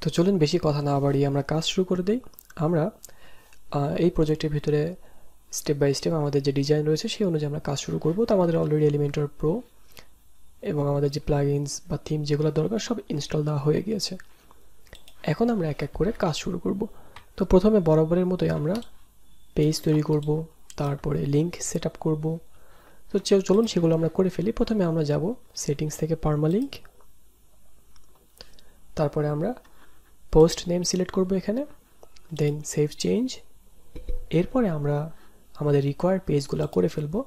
তো চলুন বেশি কথা না বাড়িয়ে আমরা কাজ শুরু করে দেই। আমরা এই প্রজেক্টের ভিতরে স্টেপ বাই স্টেপ আমাদের যে ডিজাইন রয়েছে সেই অনুযায়ী আমরা কাজ শুরু করব। তো আমাদের অলরেডি এলিমেন্টর প্রো এবং আমাদের যে প্লাগইনস বা থিম যেগুলো দরকার সব ইনস্টল দেওয়া হয়ে গিয়েছে। এখন আমরা এক এক করে কাজ শুরু করব। তো প্রথমে বরাবরের মতোই আমরা পেজ তৈরি করব, তারপরে লিঙ্ক সেট আপ করবো। তো চলুন সেগুলো আমরা করে ফেলি। প্রথমে আমরা যাব সেটিংস থেকে পার্মালিঙ্ক, তারপরে আমরা পোস্ট নেম সিলেক্ট করব এখানে, দেন সেভ চেঞ্জ। এরপরে আমরা আমাদের রিকোয়ার্ড পেজগুলো করে ফেলবো।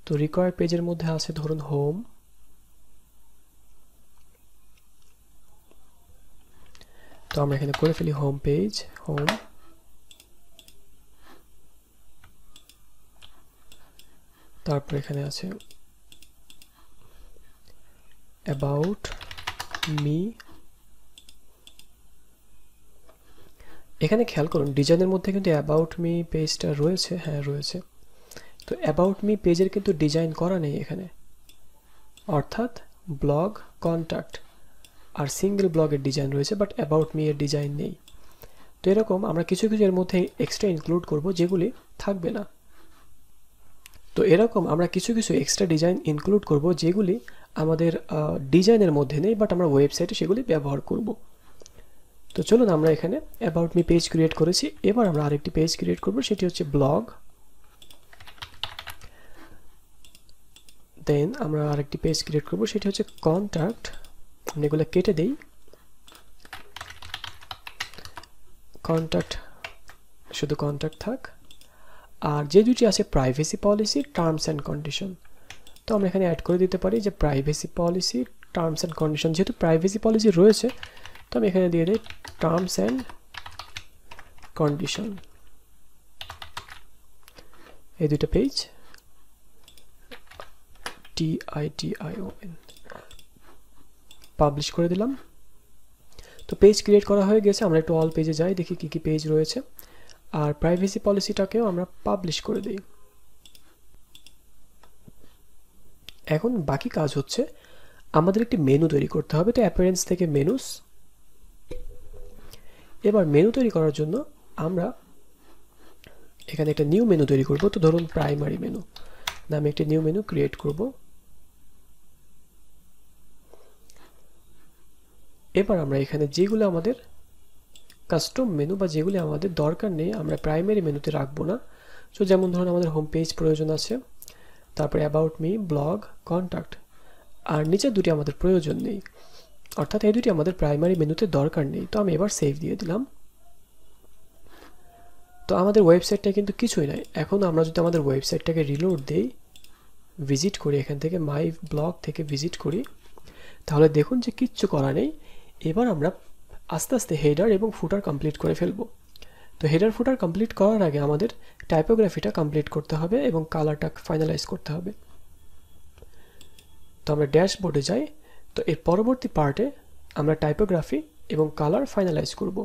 তো রিকোয়ার্ড পেজের মধ্যে আছে ধরুন হোম, তো আমরা এখানে করে ফেলি হোম পেজ, হোম, তারপর এখানে আছে অ্যাবাউট মি। এখানে খেয়াল করুন ডিজাইনের মধ্যে কিন্তু অ্যাবাউট মি পেজটা রয়েছে, হ্যাঁ রয়েছে। তো অ্যাবাউট মি পেজের কিন্তু ডিজাইন করা নেই এখানে, অর্থাৎ ব্লগ, কন্ট্যাক্ট আর সিঙ্গেল ব্লগের ডিজাইন রয়েছে, বাট অ্যাবাউট মি এর ডিজাইন নেই। তো এরকম আমরা কিছু কিছু এর মধ্যে এক্সট্রা ইনক্লুড করব যেগুলি থাকবে না। তো এরকম আমরা কিছু কিছু এক্সট্রা ডিজাইন ইনক্লুড করব যেগুলি আমাদের ডিজাইনের মধ্যে নেই, বাট আমরা ওয়েবসাইটে সেগুলি ব্যবহার করব। তো চলুন আমরা এখানে অ্যাবাউট মি পেজ ক্রিয়েট করেছি, এবার আমরা আরেকটি পেজ ক্রিয়েট করব, সেটি হচ্ছে ব্লগ। দেন আমরা আরেকটি পেজ ক্রিয়েট করব, সেটি হচ্ছে কন্ট্যাক্ট। আমরা এগুলো কেটে দেই, কন্ট্যাক্ট শুধু কন্ট্যাক্ট থাক। আর যে দুটি আছে privacy policy, terms and condition, তো আমরা এখানে অ্যাড করে দিতে পারি যে privacy policy, terms and condition. যেহেতু প্রাইভেসি পলিসি রয়েছে তো আমি এখানে দিয়ে দিই টার্মস অ্যান্ড কন্ডিশন। এই দুটো পেজ TITION পাবলিশ করে দিলাম। তো পেজ ক্রিয়েট করা হয়ে গেছে। আমরা একটু অল পেজে যাই, দেখি কি কি পেজ রয়েছে। আর প্রাইভেসি পলিসিটাকেও আমরা পাবলিশ করে দিই। এখন বাকি কাজ হচ্ছে আমাদের একটি মেনু তৈরি করতে হবে। তো অ্যাপিয়ারেন্স থেকে মেনুস, এবার মেনু তৈরি করার জন্য আমরা এখানে একটা নিউ মেনু তৈরি করব। তো ধরুন প্রাইমারি মেনু নামে একটি নিউ মেনু ক্রিয়েট করব। এবার আমরা এখানে যেগুলো আমাদের কাস্টম মেনু বা যেগুলি আমাদের দরকার নেই আমরা প্রাইমারি মেনুতে রাখবো না। তো যেমন ধরুন আমাদের হোম পেজ প্রয়োজন আছে, তারপরে অ্যাবাউট মি, ব্লগ, কন্ট্যাক্ট, আর নিচের দুটি আমাদের প্রয়োজন নেই, অর্থাৎ এই দুটি আমাদের প্রাইমারি মেনুতে দরকার নেই। তো আমি এবার সেভ দিয়ে দিলাম। তো আমাদের ওয়েবসাইটটা কিন্তু কিছুই নাই। এখন আমরা যদি আমাদের ওয়েবসাইটটাকে রিলোড দেই, ভিজিট করি, এখান থেকে মাই ব্লগ থেকে ভিজিট করি, তাহলে দেখুন যে কিচ্ছু করা নেই। এবার আমরা আস্তে আস্তে হেডার এবং ফুটার কমপ্লিট করে ফেলবো। তো হেডার ফুটার কমপ্লিট করার আগে আমাদের টাইপোগ্রাফিটা কমপ্লিট করতে হবে এবং কালারটা ফাইনালাইজ করতে হবে। তো আমরা ড্যাশবোর্ডে যাই। তো এর পরবর্তী পার্টে আমরা টাইপোগ্রাফি এবং কালার ফাইনালাইজ করব।